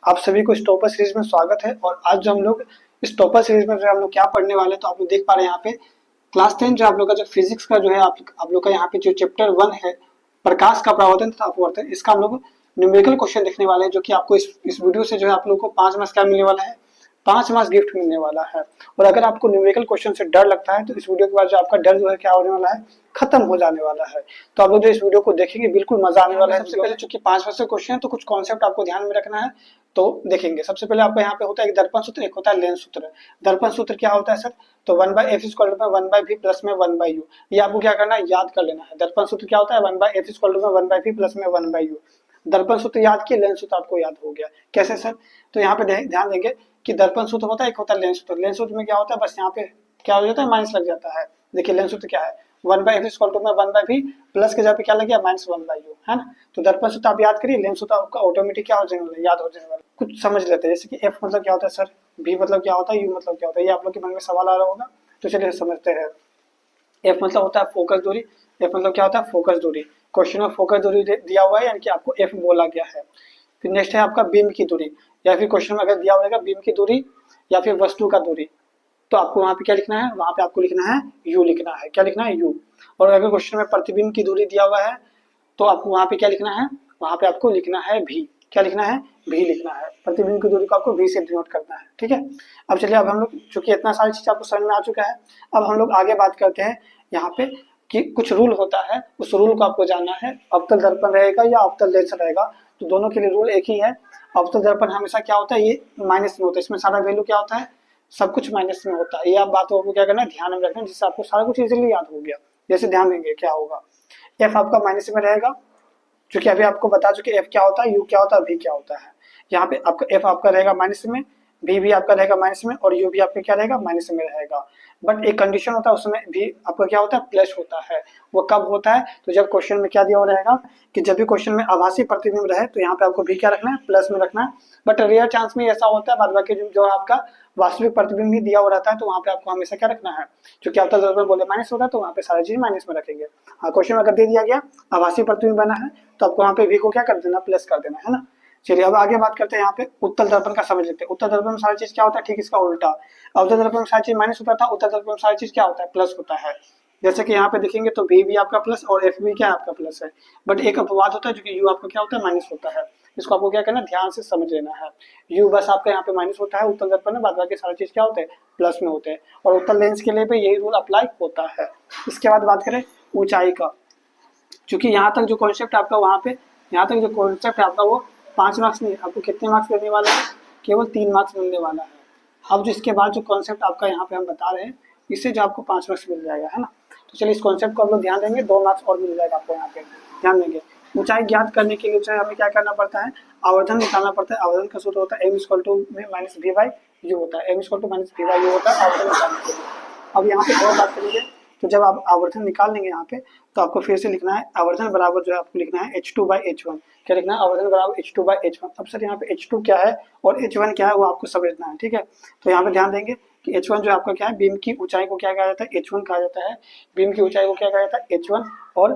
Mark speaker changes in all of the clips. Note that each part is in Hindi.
Speaker 1: आप सभी को स्टॉपर सीरीज में स्वागत है। और आज जो हम लोग स्टॉपर सीरीज में जो हम लोग क्या पढ़ने वाले हैं, तो आप लोग देख पा रहे हैं यहाँ पे क्लास 10 जो आप लोग का जो फिजिक्स का जो है आप लोग का यहाँ पे जो चैप्टर 1 है प्रकाश का परावर्तन तथा अपवर्तन, इसका हम लोग न्यूमेरिकल क्वेश्चन देखने वाले हैं, जो कि आपको इस वीडियो से जो है आप लोग को 5 मार्क्स क्या मिलने वाला है, 5 मार्क्स गिफ्ट मिलने वाला है। और अगर आपको न्यूमेरिकल क्वेश्चन से डर लगता है तो इस वीडियो के बाद जो आपका डर जो है क्या होने वाला है, खत्म हो जाने वाला है। तो आप लोग जो इस वीडियो को देखेंगे बिल्कुल मजा आने वाला है। सबसे पहले चूंकि 5 मार्क्स के क्वेश्चन है तो कुछ कॉन्सेप्ट आपको ध्यान में रखना है, तो देखेंगे। सबसे पहले आपको यहाँ पे होता है एक दर्पण सूत्र, एक होता है लेंस सूत्र। दर्पण सूत्र क्या होता है सर, तो 1/f equal to 1/v plus में 1/u। ये आपको क्या करना है, याद कर लेना है। दर्पण सूत्र क्या होता है, 1/f equal to 1/v plus में 1/u। दर्पण सूत्र याद किए, लेंस सूत्र आपको याद हो गया। कैसे सर, तो यहाँ पे ध्यान देंगे कि दर्पण सूत्र होता है, एक होता है लेंस सूत्र। लेंस सूत्र में क्या होता है, बस यहाँ पे क्या हो जाता है, माइनस लग जाता है। देखिए लेंस सूत्र क्या है, 1/f इक्वल टू में 1/v प्लस के जगह पे क्या लग गया, -1/u, है ना। तो दर्पण सूत्र आप याद करिए, लेंस सूत्र आपका ऑटोमेटिक क्या हो जाने वाला है, याद हो जाने वाला है। कुछ समझ लेते हैं, जैसे कि f मतलब क्या होता है सर, v मतलब क्या होता है, u मतलब क्या होता है, ये आप लोग के मन में सवाल आ रहा होगा। तो चलिए समझते हैं। f मतलब होता है फोकस दूरी। f मतलब क्या होता है, फोकस दूरी। क्वेश्चन में फोकस दूरी दिया हुआ है, यानी कि आपको f बोला गया है। फिर नेक्स्ट है आपका बीम की दूरी, या फिर क्वेश्चन में अगर दिया हुआ बीम की दूरी या फिर वस्तु का दूरी, तो आपको वहां पे क्या लिखना है, वहां पे आपको लिखना है u लिखना है। क्या लिखना है, u। और अगर क्वेश्चन में प्रतिबिंब की दूरी दिया हुआ है तो आपको वहां पे क्या लिखना है, वहां पे आपको लिखना है v। क्या लिखना है, v लिखना है। प्रतिबिंब की दूरी को आपको v से डिनोट करना है, ठीक है। अब चलिए, अब हम लोग चूंकि इतना सारी चीज आपको समझ में आ चुका है, अब हम लोग आगे बात करते हैं यहाँ पे कि कुछ रूल होता है, उस रूल को आपको जानना है। अवतल दर्पण रहेगा या अवतल लेंस रहेगा, तो दोनों के लिए रूल एक ही है। अवतल दर्पण हमेशा क्या होता है, ये माइनस में होता है, इसमें सारा वैल्यू क्या होता है, सब कुछ माइनस में होता है। ये आप बातों को क्या करना है, ध्यान में रखना, जिससे आपको सारा कुछ इजीली याद हो गया। जैसे ध्यान देंगे क्या होगा, एफ आपका माइनस में रहेगा, क्योंकि अभी आपको बता चुके एफ क्या होता है, यू क्या होता है, वी क्या होता है। यहाँ पे आपका एफ आपका रहेगा माइनस में, वी भी आपका रहेगा माइनस में, और यू भी आपका क्या रहेगा, माइनस में रहेगा। बट एक कंडीशन होता है, उसमें भी आपका क्या होता है, प्लस होता है। वो कब होता है, तो जब क्वेश्चन में क्या दिया हुआ रहेगा कि जब भी क्वेश्चन में आभासी प्रतिबिंब रहे तो यहाँ पे आपको भी क्या रखना है, प्लस में रखना है। बट रेयर चांस में ऐसा होता है, बाद बाकी जो आपका वास्तविक प्रतिबिंब भी दिया हुआ रहता है, तो वहाँ पे आपको हमेशा क्या रखना है, क्योंकि अवतल दर्पण बोले माइनस होता है, तो वहाँ पे सारी चीज माइनस में रखेंगे। हाँ, क्वेश्चन में अगर दे दिया गया आभासी प्रतिबिंब बना है तो आपको वहाँ पे v को क्या कर देना, प्लस कर देना, है ना। चलिए अब आगे बात करते हैं, यहाँ पे उत्तल दर्पण का समझ लेते हैं। उत्तल दर्पण में सारी चीज क्या होता है, ठीक इसका उल्टा। अवतल दर्पण में सारी चीज माइनस होता था, उत्तल दर्पण में सारी चीज क्या होता है, प्लस होता है। जैसे कि यहाँ पे देखेंगे तो v भी आपका प्लस और f भी क्या है, आपका प्लस है। बट एक अपवाद होता है, जो कि u आपका क्या होता है, माइनस होता है। इसको आपको क्या करना है, ध्यान से समझ लेना है। u बस आपका यहाँ पे माइनस होता है उत्तल दर्पण में, बाद बाकी सारी चीज क्या होते हैं, प्लस में होते हैं। और उत्तल लेंस के लिए भी यही रूल अप्लाई होता है। इसके बाद बात करें ऊंचाई का, क्योंकि यहाँ तक जो कॉन्सेप्ट आपका वहाँ पे, यहाँ तक जो कॉन्सेप्ट है आपका वो 5 मार्क्स नहीं, आपको कितने मार्क्स देने वाला है, केवल 3 मार्क्स मिलने वाला है। अब जो इसके बाद जो कॉन्सेप्ट आपका यहाँ पे हम बता रहे हैं, इससे जो आपको 5 मार्क्स मिल जाएगा, है ना। तो चलिए इस कॉन्सेप्ट को आप लोग ध्यान देंगे, 2 मार्क्स और मिल जाएगा आपको यहाँ पे। ध्यान देंगे, ऊंचाई ज्ञात करने के लिए ऊंचाई हमें क्या करना पड़ता है, आवर्धन निकालना पड़ता है। आवर्धन का सूत्र होता है m equal to minus V by U होता है, m equal to minus V by U होता है आवर्धन निकालने के लिए। अब यहाँ पे और बात करेंगे, तो जब आप आवर्धन निकाल लेंगे यहाँ पे, तो आपको फिर से लिखना है आवर्धन बराबर जो है आपको लिखना है h2/h1। क्या लिखना है, आवर्धन बराबर h2/h1। अब सर यहाँ पे h2 क्या है और h1 क्या है, वो आपको समझना है, ठीक है। तो यहाँ पे ध्यान देंगे कि h1 जो आपका क्या है, बीम की ऊंचाई को क्या कहा जाता है, h1 कहा जाता है। बीम की ऊंचाई को क्या कहा जाता है, h1। और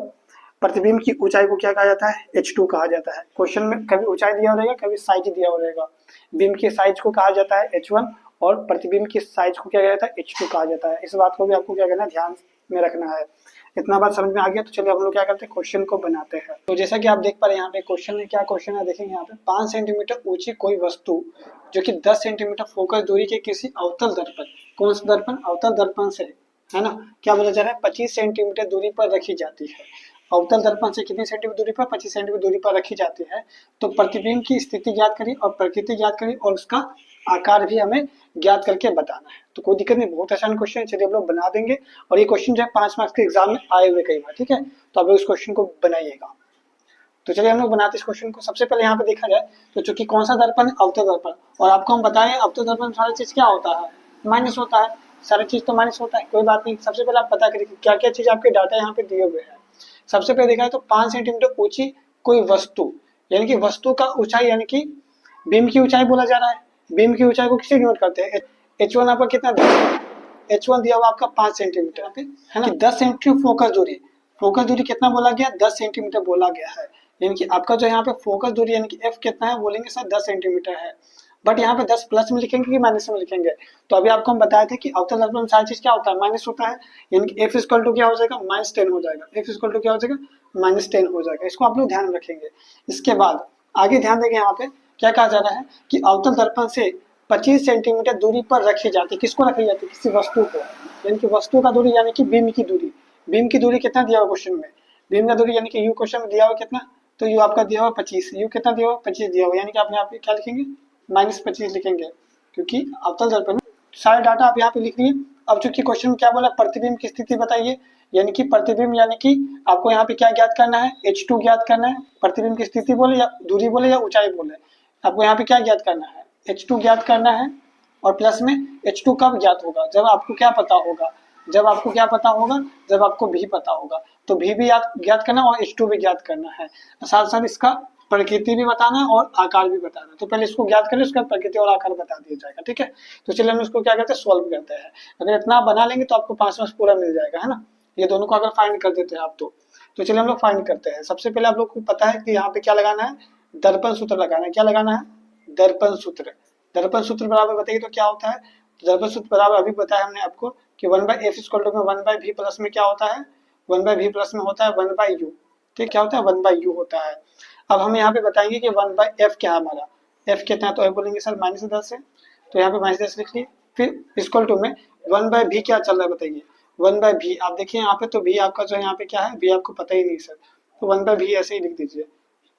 Speaker 1: प्रतिबिंब की ऊंचाई को क्या कहा जाता है, h2 कहा जाता है। क्वेश्चन में कभी ऊंचाई दिया रहेगा, कभी साइज दिया रहेगा। बीम की साइज को कहा जाता है h1, और प्रतिबिंब की साइज को क्या कहा जाता है, h2 कहा जाता है। इस बात को भी आपको क्या करना है, ध्यान में रखना है। इतना बात समझ में आ गया, तो चलिए हम लोग क्या करते हैं, क्वेश्चन को बनाते हैं। तो जैसा कि आप देख पा रहे हैं यहाँ पे क्वेश्चन में क्या क्वेश्चन है, देखेंगे यहाँ पे 5 सेंटीमीटर ऊंची कोई वस्तु जो कि 10 सेंटीमीटर फोकस दूरी के किसी अवतल दर्पण, कौन सा दर्पण, अवतल दर्पण से, है ना, क्या बोला जा रहा है, 25 सेंटीमीटर दूरी पर रखी जाती है। अवतल दर्पण से कितनी सेंटीमीटर दूरी पर, 25 सेंटीमीटर दूरी पर रखी जाती है। तो प्रतिबिंब की स्थिति ज्ञात करिए और प्रकृति ज्ञात करिए, और उसका आकार भी हमें ज्ञात करके बताना है। तो कोई दिक्कत नहीं, बहुत आसान क्वेश्चन है, चलिए हम लोग बना देंगे। और ये क्वेश्चन जो है 5 मार्क्स के एग्जाम में आए हुए कई बार, ठीक है। तो आप लोग इस क्वेश्चन को बनाइएगा। तो चलिए हम लोग बनाते इस क्वेश्चन को। सबसे पहले यहाँ पे देखा जाए तो चूंकि कौन सा दर्पण, अवतल दर्पण, और आपको हम बताएं अवतल दर्पण सारी चीज क्या होता है, माइनस होता है। सारी चीज तो माइनस होता है, कोई बात नहीं। सबसे पहले आप पता करिए क्या क्या चीज आपके डाटा यहाँ पे दिए हुए हैं। सबसे पहले देखा है तो 5 सेंटीमीटर ऊंची कोई वस्तु, यानी कि वस्तु का ऊंचाई, यानी कि बीम की ऊंचाई बोला जा रहा है। बीम की ऊंचाई को किससे डिनोट करते हैं, h1 आपका कितना, h1 दिया हुआ आपका 5 सेंटीमीटर पे, है ना। 10 सेंटीमीटर फोकस दूरी, फोकस दूरी कितना बोला गया, 10 सेंटीमीटर बोला गया है। यानी कि आपका जो यहाँ पे फोकस दूरी यानी कि एफ कितना है बोलेंगे सर 10 सेंटीमीटर है, बट यहाँ पे 10 प्लस में लिखेंगे कि माइनस में लिखेंगे। तो अभी आपको हम बताए थे कि अवतल दर्पण में सारी चीज क्या होता है, माइनस होता है, यानी कि एफ इक्वल टू क्या हो जाएगा, -10 हो जाएगा, एफ इक्वल टू क्या हो जाएगा, -10 हो जाएगा। इसको आप लोग ध्यान में रखेंगे। इसके बाद आगे ध्यान देंगे, यहाँ पे क्या कहा जा रहा है कि अवतल दर्पण से 25 सेंटीमीटर दूरी पर रखी जाती है, किसको रखी जाती है, किसी वस्तु को, यानी कि वस्तु का दूरी यानी कि बीम की दूरी। बीम की दूरी कितना दिया हुआ क्वेश्चन में, बीम का दूरी यानी कि यू क्वेश्चन में दिया हुआ कितना, तो यू आपका दिया हुआ 25, यू कितना दिया हुआ 25 दिया हुआ, यानी कि आप यहाँ पे क्या लिखेंगे, -25 लिखेंगे, क्योंकि अवतल दर्पण में सारे डाटा आप यहाँ पे लिख लिए। अब चूंकि क्वेश्चन में क्या बोला, प्रतिबिंब की स्थिति बताइए, यानी कि प्रतिबिंब यानी कि आपको यहाँ पे क्या ज्ञात करना है, H2 ज्ञात करना है। प्रतिबिंब की स्थिति बोले या दूरी बोले या ऊंचाई बोले, आपको यहाँ पे क्या ज्ञात करना है, H2 ज्ञात करना है। और प्लस में H2 कब ज्ञात होगा, जब आपको क्या पता होगा, जब आपको क्या पता होगा, जब आपको भी पता होगा। तो भी ज्ञात करना और H2 भी ज्ञात करना है, साथ साथ इसका प्रकृति भी बताना है और आकार भी बताना है। तो पहले इसको ज्ञात करें, उसका प्रकृति और आकार बता दिया जाएगा, ठीक है। तो चलिए हम इसको क्या करते हैं, सॉल्व करते हैं। अगर इतना बना लेंगे तो आपको 5 मार्क्स पूरा मिल जाएगा, है ना। ये दोनों को अगर फाइंड कर देते हैं आप तो चलिए हम लोग फाइंड करते हैं। सबसे पहले आप लोग को पता है कि यहाँ पे क्या लगाना है, दर्पण सूत्र लगाना है। क्या लगाना है, दर्पण सूत्र। दर्पण सूत्र बराबर बताइए तो क्या होता है, दर्पण सूत्र बराबर अभी बताया हमने आपको कि 1/f equal to 1/v plus में क्या होता है, 1/v प्लस में होता है 1/u, ठीक, क्या होता है 1/u होता है। अब हम यहाँ पे बताएंगे कि 1/f क्या है हमारा, f कितना है, तो f बोलेंगे सर -10 है, तो यहाँ पे -10 लिख लिए। फिर इक्वल टू में 1/v क्या चल रहा है बताइए, 1/v आप देखिए यहाँ पे, तो v आपका जो यहाँ पे क्या है, v आपको पता ही नहीं सर, तो 1/v ऐसे ही लिख दीजिए।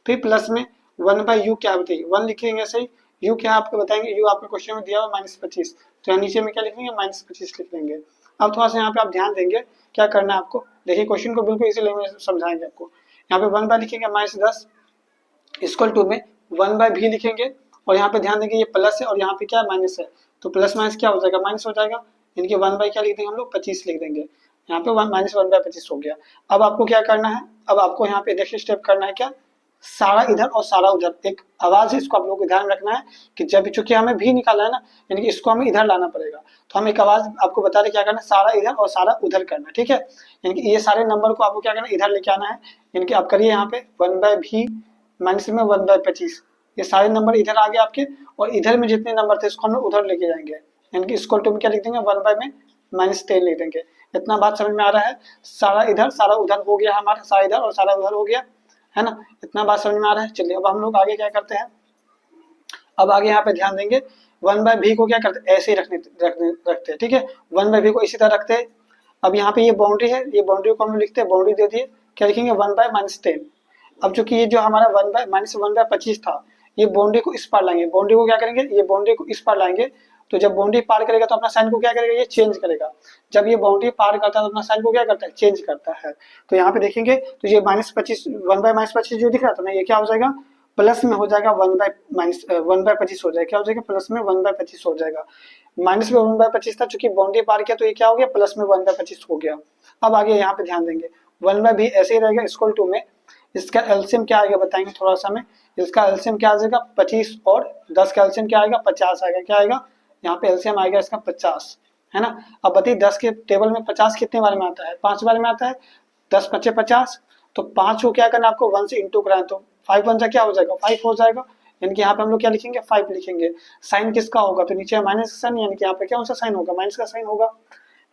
Speaker 1: फिर प्लस में 1/u क्या है बताइए, 1 लिखेंगे ऐसे ही। u क्या आपको बताएंगे, u आपके क्वेश्चन में दिया हुआ -25, तो यहाँ नीचे में क्या लिखेंगे, -25 लिख लेंगे। अब थोड़ा सा यहाँ पे आप ध्यान देंगे, क्या करना है आपको, देखिए क्वेश्चन को बिल्कुल इसी लैंग्वेज में समझाएंगे आपको। यहाँ पे 1 लिखेंगे -10 इक्वल टू में 1/v लिखेंगे, और यहाँ पे ध्यान देंगे ये प्लस है और यहाँ पे क्या माइनस है, तो प्लस माइनस क्या हो जाएगा, माइनस हो जाएगा, यानी कि 1 क्या लिख देंगे हम लोग, 25 लिख देंगे। यहाँ पे -1/25 हो गया। अब आपको क्या करना है, अब आपको यहाँ पे नेक्स्ट स्टेप करना है क्या, सारा इधर और सारा उधर। एक आवाज है, इसको आप लोगों को ध्यान रखना है कि जब चूंकि हमें भी निकालना है ना, यानी कि इसको हमें इधर लाना पड़ेगा, तो हम एक आवाज आपको बता रहे क्या करना है, सारा इधर और सारा उधर करना, ठीक है। यानी कि ये सारे नंबर को आपको क्या करना है, इधर लेके आना है। यानी कि आप करिए यहाँ पे 1/v माइनस में 1/25, ये सारे नंबर इधर आ गए आपके, और इधर में जितने नंबर थे इसको हम लोग उधर लेके जाएंगे, यानी कि इक्वल टू में क्या लिख देंगे, 1 में -10 लिख देंगे। इतना बात समझ में आ रहा है, सारा इधर सारा उधर हो गया हमारा, सारा इधर और सारा उधर हो गया, है ना, इतना बात समझ में आ रहा है। चलिए अब हम लोग आगे क्या करते हैं, अब आगे यहाँ पे ध्यान देंगे 1/v को क्या करते हैं, ऐसे ही रखते हैं, ठीक है, 1/v को इसी तरह रखते हैं। अब यहाँ पे ये बाउंड्री है, ये बाउंड्री को हम लोग लिखते हैं, बाउंड्री दे दिए, क्या लिखेंगे 1/-10। अब चूंकि ये जो हमारा 1/-1/25 था, ये बाउंड्री को इस पार लाएंगे, बाउंड्री को क्या करेंगे, ये बाउंड्री को इस पार लाएंगे। तो जब बाउंड्री पार करेगा तो अपना साइन को क्या करेगा, ये चेंज करेगा। जब ये बाउंड्री पार करता है तो अपना साइन को क्या करता है, चेंज करता है। तो यहाँ पे देखेंगे तो ये -25 1/-25 जो दिख रहा था ना, ये क्या हो जाएगा, प्लस में हो जाएगा 1/25 हो जाएगा, क्या हो जाएगा, प्लस में 1/25 हो जाएगा। माइनस में 1/25 था, चूंकि बाउंड्री पार किया तो ये क्या हो गया, प्लस में 1/25 हो गया। अब आगे यहाँ पे ध्यान देंगे 1/v ऐसे ही रहेगा, इक्वल टू में इसका एलसीएम क्या आएगा बताएंगे थोड़ा सा में, इसका एलसीएम क्या आ जाएगा 25 और 10 का एलसीएम क्या आएगा 50 आएगा, क्या आएगा, यहाँ पे एलसीएम आएगा इसका 50, है ना। अब बताइए 10 के टेबल में 50 कितने बार में आता है, 5 बार में आता है, 10 × 5 = 50, तो 5 को क्या करना आपको 1 से इंटू कराएं, तो 5 1 क्या हो जाएगा 5 हो जाएगा, यानी कि यहाँ पे हम लोग क्या लिखेंगे 5 लिखेंगे। साइन किसका होगा, तो नीचे माइनस का साइन, यानी कि यहाँ पे क्या सा साइन होगा, माइनस का साइन होगा।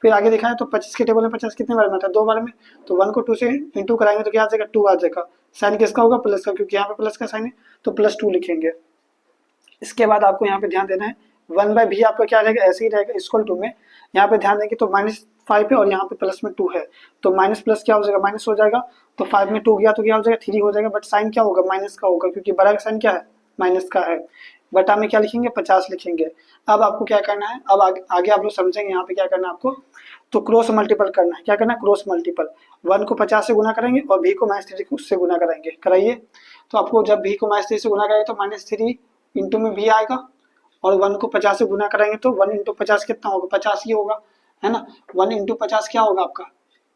Speaker 1: फिर आगे दिखाएं तो 25 के टेबल में 50 कितने बार में आता है, 2 बार में, तो 1 को 2 से इंटू कराएंगे तो क्या आ जाएगा 2 आ जाएगा। साइन किसका होगा, प्लस का, क्योंकि यहाँ पे प्लस का साइन है तो +2 लिखेंगे। इसके बाद आपको यहाँ पे ध्यान देना है 1/v आपका क्या रहेगा, ऐसे ही रहेगा, इक्वल टू में यहाँ पे ध्यान देंगे तो -5 है और यहाँ पे प्लस में 2 है, तो माइनस प्लस क्या हो जाएगा, माइनस हो जाएगा। तो 5 में 2 गया तो क्या हो जाएगा 3 हो जाएगा, बट साइन क्या होगा, माइनस का होगा, क्योंकि बड़ा का साइन क्या है, माइनस का है। बटा में क्या लिखेंगे 50 लिखेंगे। अब आपको क्या करना है, अब आगे आप लोग समझेंगे यहाँ पे क्या करना है आपको, तो क्रॉस मल्टीपल करना है। क्या करना है, क्रॉस मल्टीपल, 1 को 50 से गुना करेंगे और v को -3 को उससे गुना करेंगे, कराइए। तो आपको जब v को -3 से गुना करेंगे तो -3 इंटू में v आएगा, और 1 को 50 से गुना कराएंगे तो 1 × 50 कितना होगा, 50 ही होगा, है ना। 1 × 50 क्या होगा आपका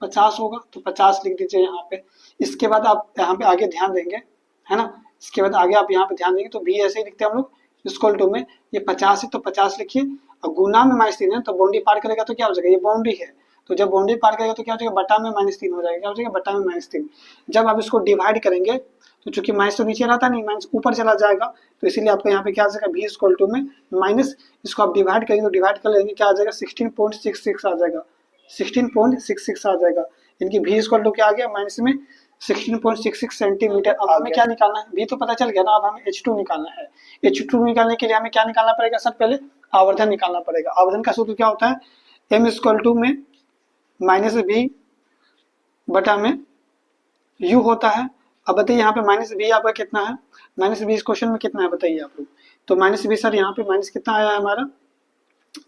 Speaker 1: 50 होगा, तो 50 लिख दीजिए यहाँ पे। इसके बाद आप यहाँ पे आगे ध्यान देंगे, है ना, इसके बाद आगे आप यहाँ पे ध्यान देंगे तो v ऐसे ही लिखते हैं हम लोग, इक्वल टू में ये 50 है तो 50 लिखिए, और गुना में -3 है तो बाउंड्री पार करेगा तो क्या हो जाएगा, ये बाउंड्री है, तो जब बाउंड्री पार करेगा तो क्या हो जाएगा, बटा में -3 हो जाएगा, क्या हो जाएगा, बटा में -3। जब आप इसको डिवाइड करेंगे तो चूंकि माइनस तो नीचे रहता नहीं, माइनस ऊपर चला जाएगा, तो इसीलिए आपको यहाँ पे क्या आ जाएगा v इक्वल टू में माइनस, इसको आप डिवाइड करेंगे तो डिवाइड कर लेंगे क्या आ जाएगा 16.66 आ जाएगा, 16.66 आ जाएगा। इनकी v इक्वल टू क्या आ गया माइनस में 16.66 सेंटीमीटर। अब हमें क्या निकालना है, v तो पता चल गया ना, अब हमें h2 निकालना है। h2 निकालने के लिए हमें क्या निकालना पड़ेगा, सर पहले आवर्धन निकालना पड़ेगा। आवर्धन का सूत्र क्या होता है, m इक्वल टू में माइनस v बटा में u होता है। अब बताइए यहाँ पे माइनस v आपका कितना है, माइनस v इस क्वेश्चन में कितना है बताइए आप लोग। तो माइनस v सर यहाँ पे माइनस कितना आया है हमारा,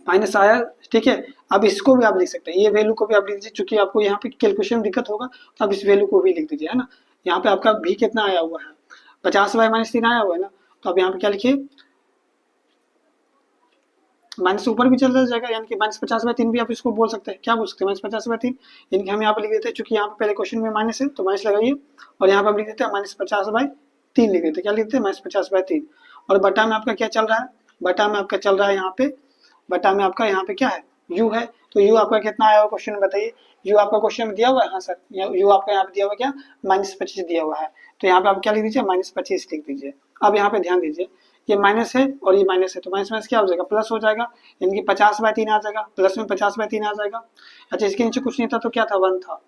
Speaker 1: माइनस आया, ठीक है। अब इसको भी आप लिख सकते हैं, ये वैल्यू को भी आप लिख दीजिए, चूंकि आपको यहाँ पे कैलकुलेशन में दिक्कत होगा तो आप इस वैल्यू को भी लिख दीजिए, है ना। यहाँ पे आपका v कितना आया हुआ है 50/-3 आया हुआ है ना, तो आप यहाँ पे क्या लिखिए, माइनस ऊपर भी चल जाएगा, यानी कि -50/3 भी आप इसको बोल सकते हैं, क्या बोल सकते हैं -50/3, यानी कि हम यहाँ पे लिख देते हैं, चूंकि यहाँ पे पहले क्वेश्चन में माइनस है तो माइनस लगाइए, और यहाँ पे हम लिख देते हैं -50/3 लिख देते हैं, क्या लिखते हैं -50/3। और बटा में आपका क्या चल रहा है, बटा में आपका चल रहा है यहाँ पे, बटा में आपका यहाँ पे क्या है u है, तो u आपका कितना आया हुआ क्वेश्चन में बताइए, u आपका क्वेश्चन में दिया हुआ है, हाँ सर u आपका यहाँ पे दिया हुआ क्या -25 दिया हुआ है, तो यहाँ पे आप क्या लिख दीजिए -25 लिख दीजिए। अब यहाँ पे ध्यान दीजिए, ये माइनस है और ये माइनस है, तो माइनस माइनस क्या हो जाएगा प्लस हो जाएगा, यानी कि 50/3 आ जाएगा, प्लस में 50/3 आ जाएगा। अच्छा इसके नीचे कुछ नहीं था तो क्या था 1 था,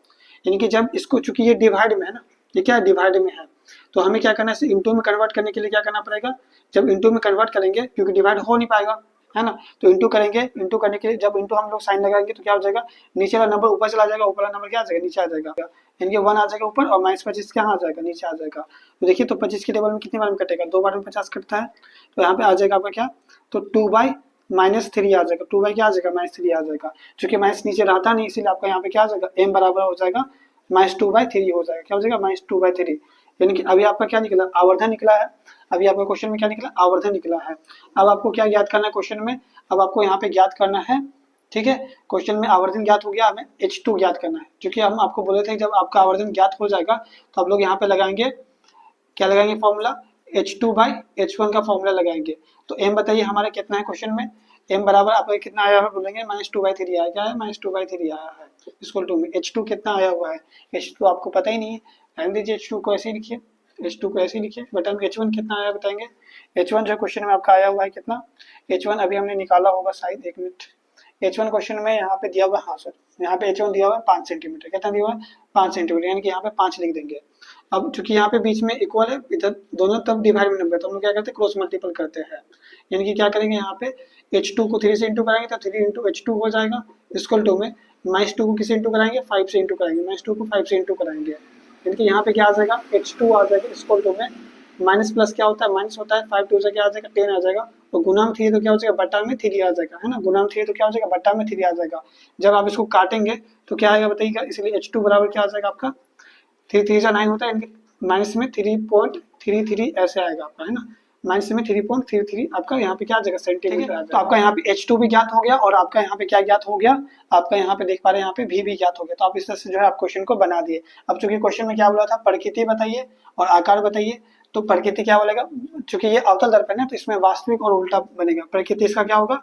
Speaker 1: यानी कि जब इसको, चूंकि ये डिवाइड में है ना, ये क्या है डिवाइड में है, तो हमें क्या करना है इंटू में कन्वर्ट करने के लिए क्या करना पड़ेगा, जब इंटू में कन्वर्ट करेंगे क्योंकि डिवाइड हो नहीं पाएगा है ना, तो इंटू करेंगे, इंटू करने के लिए जब इंटू हम लोग साइन लगाएंगे तो क्या हो जाएगा, नीचे वाला नंबर ऊपर चला जाएगा, ऊपर वाला नंबर क्या आ जाएगा नीचे आ जाएगा, यानी कि 1 आ जाएगा ऊपर और -25 क्या आ जाएगा नीचे आ जाएगा। तो देखिए तो 25 के टेबल में कितनी बार में कटेगा, 2 बार में 50 कटता है, तो यहाँ पे आ जाएगा आपका क्या, तो 2/-3 आ जाएगा, 2 क्या आ जाएगा -3 आ जाएगा, क्योंकि माइनस नीचे रहता नहीं इसीलिए आपका यहाँ पे क्या आ जाएगा m बराबर हो जाएगा -2/3 हो जाएगा, क्या हो जाएगा -2/3, यानी कि अभी आपका क्या निकला आवर्धन निकला है, अभी आपका क्वेश्चन में क्या निकला आवर्धन निकला है। अब आपको क्या ज्ञात करना है क्वेश्चन में, अब आपको यहाँ पे ज्ञात करना है, ठीक है, क्वेश्चन में आवर्धन ज्ञात हो गया, हमें h2 ज्ञात करना है, क्योंकि हम आपको बोले थे जब आपका आवर्धन ज्ञात हो जाएगा तो आप लोग यहाँ पे लगाएंगे, क्या लगाएंगे फॉर्मूला h2/h1 का फॉर्मूला लगाएंगे। तो m बताइए हमारा कितना है क्वेश्चन में, m बराबर आपका कितना आया है बोलेंगे -2/3 आया, क्या है -2/3 आया है, इक्वल टू में h2 कितना आया हुआ है, h2 आपको पता ही नहीं है, रहने दीजिए h2 को ऐसे ही लिखिए, h2 को ऐसे ही लिखिए, बट हम h1 कितना आया बताएंगे, h1 जो क्वेश्चन में आपका आया हुआ है कितना, h1 अभी हमने निकाला होगा शायद, एक मिनट, h1 क्वेश्चन में यहाँ पे दिया हुआ है, हाँ सर यहाँ पे h1 दिया हुआ है 5 सेंटीमीटर, कितना दिया हुआ है 5 सेंटीमीटर, यानी कि यहाँ पे 5 लिख देंगे। अब चूंकि यहाँ पे बीच में इक्वल है, इधर दोनों तब डिवाइड में नंबर, तो हम लोग क्या करते हैं क्रॉस मल्टीपल करते हैं, यानी कि क्या करेंगे यहाँ पे h2 को 3 से इंटू कराएंगे तो 3 इंटू h2 हो जाएगा, इक्वल टू में -2 को किसे इंटू कराएंगे 5 से इंटू कराएंगे, -2 को 5 से इंटू कराएंगे, यानी कि यहाँ पे क्या आ जाएगा h2 आ जाएगा, इक्वल टू में माइनस प्लस क्या होता है माइनस होता है, 5 2 से क्या आ जाएगा 10 आ जाएगा, और गुना में 3 तो क्या हो जाएगा बटा में 3 आ जाएगा, है ना, गुना में 3 तो क्या हो जाएगा बटा में 3 आ जाएगा। जब आप इसको काटेंगे तो क्या आएगा बताइएगा, इसलिए h2 बराबर क्या आ जाएगा आपका 3 3 9 होता है, यानी कि माइनस में 3.33 ऐसे आएगा आपका, है ना, माइनस में 3.33 आपका यहाँ पे क्या आ जाएगा सेंटीमीटर आ जाएगा। तो आपका यहाँ पे h2 भी ज्ञात हो गया और आपका यहाँ पे क्या ज्ञात हो गया, आपका यहाँ पे देख पा रहे हैं यहाँ पे v भी ज्ञात हो गया, तो आप इस तरह से जो है आप क्वेश्चन को बना दिए। अब चूंकि क्वेश्चन में क्या बोला था प्रकृति बताइए और आकार बताइए, तो प्रकृति क्या बोलेगा, चूंकि ये अवतल दर्पण है तो इसमें वास्तविक और उल्टा बनेगा, प्रकृति इसका क्या होगा,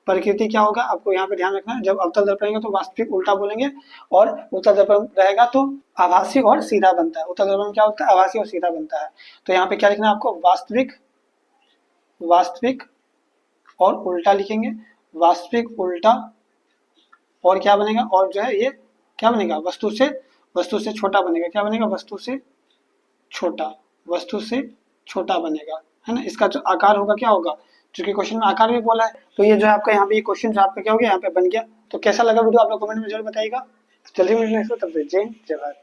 Speaker 1: प्रकृति क्या होगा आपको यहाँ पे ध्यान रखना है, जब अवतल दर्पण रहेगा तो वास्तविक उल्टा बोलेंगे, और उत्तल दर्पण रहेगा तो आभासी और सीधा बनता है, उत्तल दर्पण क्या होता है आभासी और सीधा बनता है। तो यहाँ पे क्या लिखना है आपको वास्तविक और उल्टा लिखेंगे, वास्तविक उल्टा, और क्या बनेगा, और जो है ये क्या बनेगा वस्तु से छोटा बनेगा, क्या बनेगा वस्तु से छोटा बनेगा, है ना। इसका जो आकार होगा क्या होगा, क्योंकि क्वेश्चन में आकार भी बोला है, तो ये जो है आपका यहाँ पे क्वेश्चन जो आपका क्या हो गया यहाँ पे बन गया। तो कैसा लगा वीडियो आप लोग कमेंट में जरूर बताइएगा, जल्दी मिलने से तब तक जय हिंद जय भारत।